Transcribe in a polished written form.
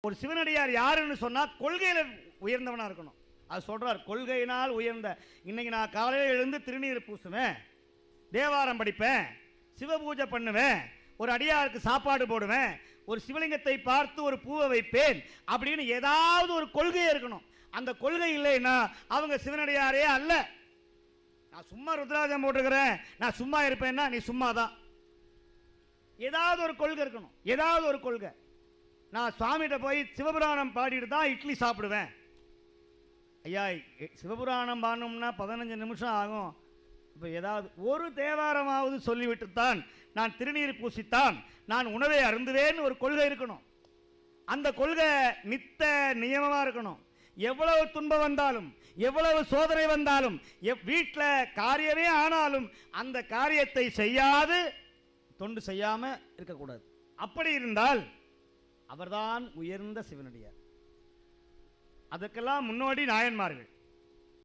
ஒரு சிவனடியார் யாருன்னு சொன்னா கொள்கையில உயர்ந்தவனா இருக்கணும். அது சொல்றார், கொள்கையினால் உயர்ந்த. இன்னைக்கு நான் காலையில் எழுந்து திருநீர் பூசுவேன், தேவாரம் படிப்பேன், சிவ பூஜை பண்ணுவேன், ஒரு அடியாருக்கு சாப்பாடு போடுவேன், ஒரு சிவலிங்கத்தை பார்த்து ஒரு பூவை வைப்பேன் அப்படின்னு ஏதாவது ஒரு கொள்கை இருக்கணும். அந்த கொள்கை இல்லைன்னா அவங்க சிவனடியாரே அல்ல. நான் சும்மா ருத்ராஜம் போட்டுக்கிறேன், நான் சும்மா இருப்பேன்னா நீ சும்மா தான். ஏதாவது ஒரு கொள்கை இருக்கணும், ஏதாவது ஒரு கொள்கை. நான் சுவாமிகிட்ட போய் சிவபுராணம் பாடிட்டு தான் இட்லி சாப்பிடுவேன். ஐயா, சிவபுராணம் பாடணும்னா 15 நிமிஷம் ஆகும். இப்போ ஏதாவது ஒரு தேவாரமாவது சொல்லிவிட்டுத்தான் நான் திருநீர் பூசித்தான் நான் உணவை அருந்துவேன்னு ஒரு கொள்கை இருக்கணும். அந்த கொள்கை நித்த நியமமாக இருக்கணும். எவ்வளவு துன்பம் வந்தாலும், எவ்வளவு சோதனை வந்தாலும், வீட்டில் காரியமே ஆனாலும் அந்த காரியத்தை செய்யாது தொண்டு செய்யாமல் இருக்கக்கூடாது. அப்படி இருந்தால் அவர்தான் உயர்ந்த சிவனடியார். அதற்கெல்லாம் முன்னோடி நாயன்மார்கள்.